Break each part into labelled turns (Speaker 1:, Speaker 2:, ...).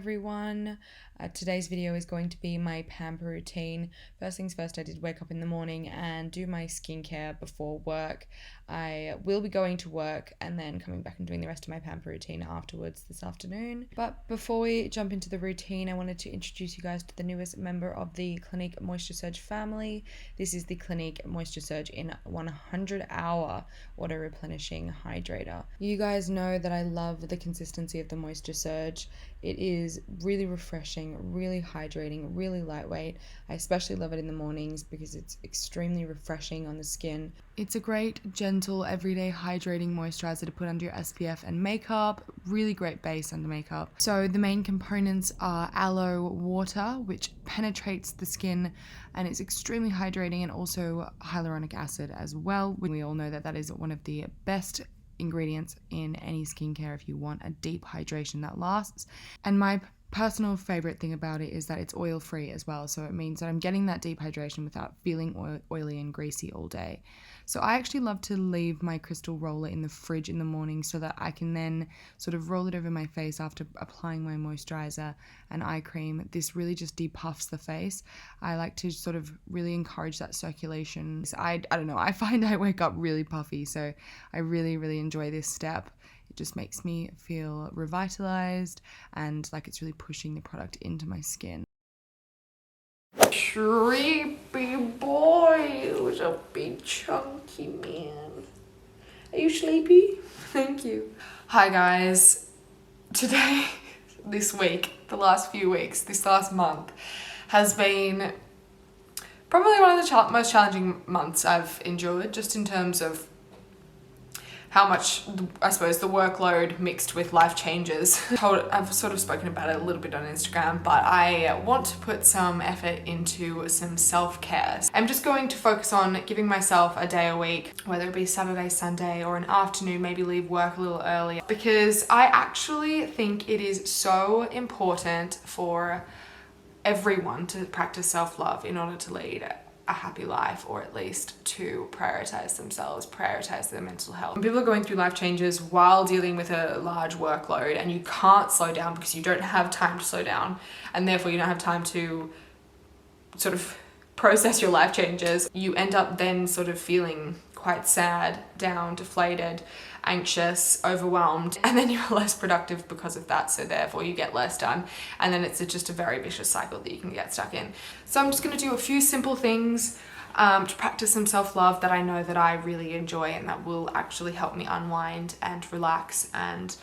Speaker 1: everyone. Today's video is going to be my pamper routine. First things first, I did wake up in the morning and do my skincare before work. I will be going to work and then coming back and doing the rest of my pamper routine afterwards this afternoon. But before we jump into the routine, I wanted to introduce you guys to the newest member of the Clinique Moisture Surge family. This is the Clinique Moisture Surge in 100-hour auto replenishing hydrator. You guys know that I love the consistency of the Moisture Surge. It is really refreshing, really hydrating, really lightweight. I especially love it in the mornings because it's extremely refreshing on the skin. It's a great, gentle, everyday hydrating moisturizer to put under your SPF and makeup. Really great base under makeup. So the main components are aloe water, which penetrates the skin and it's extremely hydrating, and also hyaluronic acid as well. We all know that that is one of the best ingredients in any skincare if you want a deep hydration that lasts. And my personal favorite thing about it is that it's oil free as well, so it means that I'm getting that deep hydration without feeling oily and greasy all day. So I actually love to leave my crystal roller in the fridge in the morning so that I can then sort of roll it over my face after applying my moisturizer and eye cream. This really just depuffs the face. I like to sort of really encourage that circulation. I don't know, I find I wake up really puffy, so I really enjoy this step. It just makes me feel revitalized and like it's really pushing the product into my skin. Sleepy boy, who's a big chunky man. Are you sleepy? Thank you. Hi guys. Today, this week, the last few weeks, this last month has been probably one of the most challenging months I've endured, just in terms of how much, I suppose, the workload mixed with life changes. I've sort of spoken about it a little bit on Instagram, but I want to put some effort into some self-care. I'm just going to focus on giving myself a day a week, whether it be Saturday, Sunday, or an afternoon, maybe leave work a little earlier, because I actually think it is so important for everyone to practice self-love in order to lead a happy life, or at least to prioritize themselves, prioritize their mental health. When people are going through life changes while dealing with a large workload and you can't slow down because you don't have time to slow down, and therefore you don't have time to sort of process your life changes, you end up then sort of feeling quite sad, down, deflated, anxious, overwhelmed, and then you're less productive because of that, so therefore you get less done, and then it's just a very vicious cycle that you can get stuck in. So I'm just going to do a few simple things to practice some self-love that I know that I really enjoy and that will actually help me unwind and relax and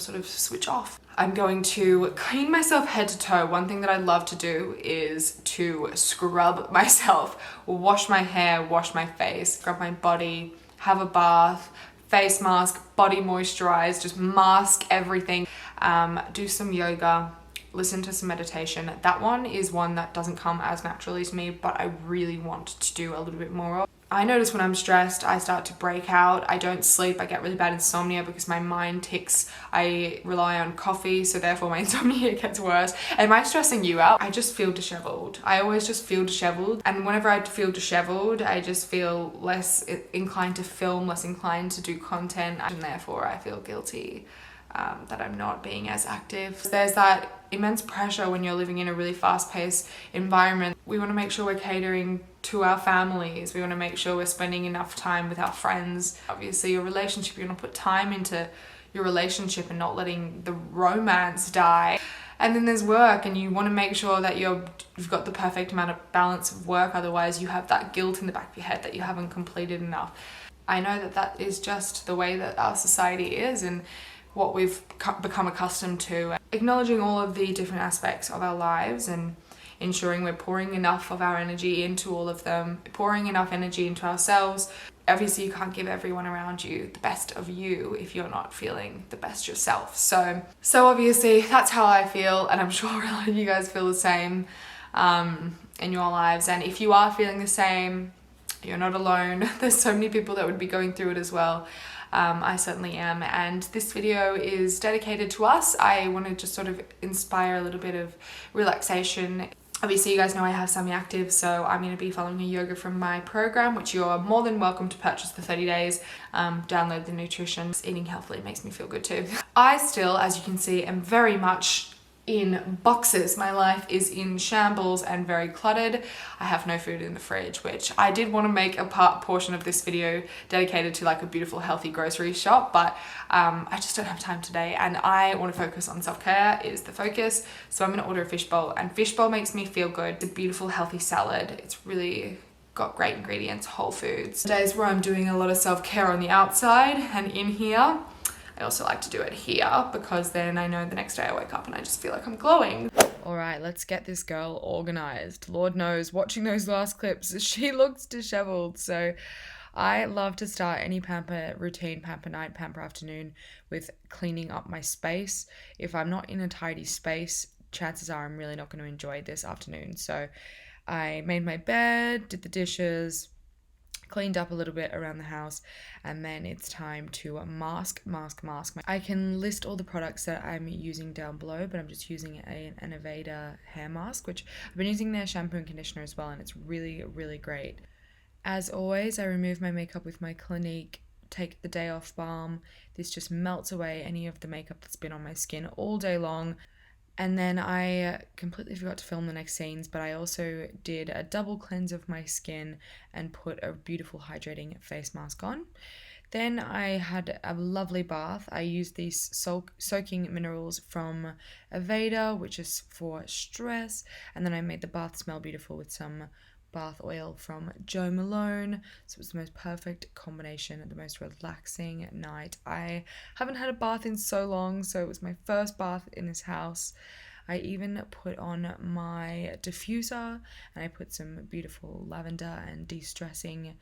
Speaker 1: sort of switch off. I'm going to clean myself head to toe. One thing that I love to do is to scrub myself, wash my hair, wash my face, scrub my body, have a bath, face mask, body moisturize, just mask everything, do some yoga, listen to some meditation. That one is one that doesn't come as naturally to me, but I really want to do a little bit more of. I notice when I'm stressed, I start to break out. I don't sleep. I get really bad insomnia because my mind ticks. I rely on coffee, so therefore my insomnia gets worse. Am I stressing you out? I just feel disheveled. I always just feel disheveled. And whenever I feel disheveled, I just feel less inclined to film, less inclined to do content, and therefore I feel guilty that I'm not being as active. There's that immense pressure when you're living in a really fast-paced environment. We want to make sure we're catering to our families. We want to make sure we're spending enough time with our friends. Obviously, your relationship, you want to put time into your relationship and not letting the romance die. And then there's work, and you want to make sure that you've got the perfect amount of balance of work, otherwise you have that guilt in the back of your head that you haven't completed enough. I know that that is just the way that our society is and what we've become accustomed to. Acknowledging all of the different aspects of our lives and ensuring we're pouring enough of our energy into all of them, pouring enough energy into ourselves. Obviously you can't give everyone around you the best of you if you're not feeling the best yourself. So obviously that's how I feel, and I'm sure a lot of you guys feel the same in your lives. And if you are feeling the same, you're not alone. There's so many people that would be going through it as well. I certainly am, and this video is dedicated to us. I want to just sort of inspire a little bit of relaxation. Obviously you guys know I have Sammy active, so I'm going to be following a yoga from my program, which you're more than welcome to purchase for 30 days. Download the nutrition. Eating healthily makes me feel good too. I still, as you can see, am very much in boxes. My life is in shambles and very cluttered. I have no food in the fridge, which I did want to make a portion of this video dedicated to like a beautiful healthy grocery shop, but I just don't have time today, and I want to focus on self-care is the focus. So I'm going to order a fishbowl, and fishbowl makes me feel good. It's a beautiful healthy salad. It's really got great ingredients, whole foods. Days where I'm doing a lot of self-care on the outside and in here. I also like to do it here because then I know the next day I wake up and I just feel like I'm glowing. All right, let's get this girl organized. Lord knows, watching those last clips, she looks disheveled. So I love to start any pamper routine, pamper night, pamper afternoon with cleaning up my space. If I'm not in a tidy space, chances are I'm really not going to enjoy this afternoon. So I made my bed, did the dishes, cleaned up a little bit around the house, and then it's time to mask. I can list all the products that I'm using down below, but I'm just using an Aveda hair mask, which I've been using their shampoo and conditioner as well, and it's really, really great. As always, I remove my makeup with my Clinique Take the Day Off balm. This just melts away any of the makeup that's been on my skin all day long. And then I completely forgot to film the next scenes, but I also did a double cleanse of my skin and put a beautiful hydrating face mask on. Then I had a lovely bath. I used these soaking minerals from Aveda, which is for stress. And then I made the bath smell beautiful with some bath oil from Jo Malone. So it was the most perfect combination, the most relaxing night. I haven't had a bath in so long, so it was my first bath in this house. I even put on my diffuser and I put some beautiful lavender and de-stressing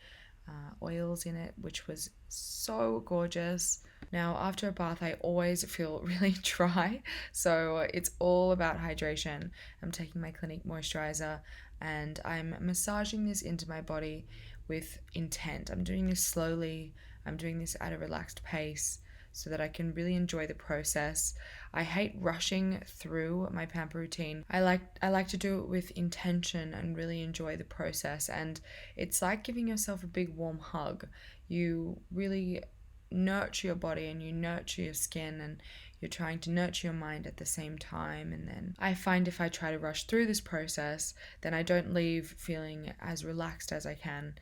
Speaker 1: oils in it, which was so gorgeous. Now, after a bath, I always feel really dry, so it's all about hydration. I'm taking my Clinique moisturizer and I'm massaging this into my body with intent. I'm doing this slowly. I'm doing this at a relaxed pace so that I can really enjoy the process. I hate rushing through my pamper routine. I like to do it with intention and really enjoy the process, and it's like giving yourself a big warm hug. You really nurture your body and you nurture your skin, and you're trying to nurture your mind at the same time. And then I find if I try to rush through this process, then I don't leave feeling as relaxed as I can.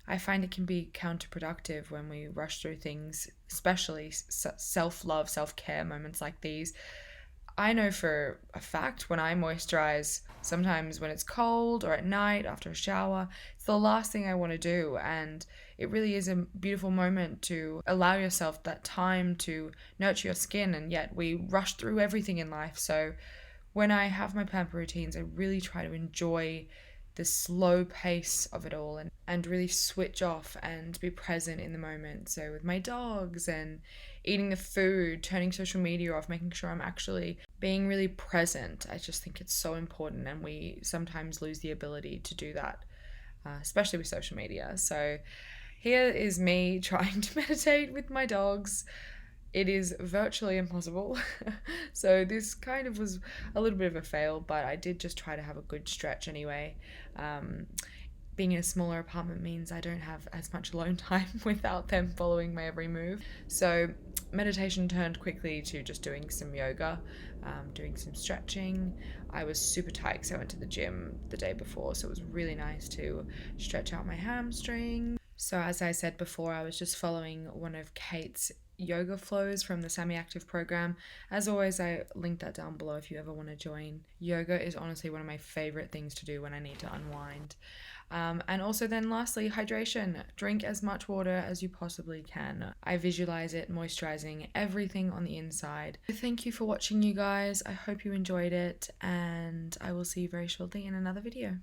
Speaker 1: I find it can be counterproductive when we rush through things, especially self-love, self-care moments like these. I know for a fact when I moisturize, sometimes when it's cold or at night after a shower, it's the last thing I want to do. And it really is a beautiful moment to allow yourself that time to nurture your skin. And yet we rush through everything in life. So when I have my pamper routines, I really try to enjoy the slow pace of it all and really switch off and be present in the moment. So with my dogs and eating the food, turning social media off, making sure I'm actually being really present. I just think it's so important, and we sometimes lose the ability to do that, especially with social media. So here is me trying to meditate with my dogs. It is virtually impossible. So this kind of was a little bit of a fail, but I did just try to have a good stretch anyway. Being in a smaller apartment means I don't have as much alone time without them following my every move. So meditation turned quickly to just doing some yoga, doing some stretching. I was super tight because I went to the gym the day before, so it was really nice to stretch out my hamstring. So as I said before, I was just following one of Kate's yoga flows from the Sammy Active program. As always, I linked that down below if you ever want to join. Yoga is honestly one of my favorite things to do when I need to unwind. And also then lastly, hydration. Drink as much water as you possibly can. I visualize it moisturizing everything on the inside. Thank you for watching, you guys. I hope you enjoyed it, and I will see you very shortly in another video.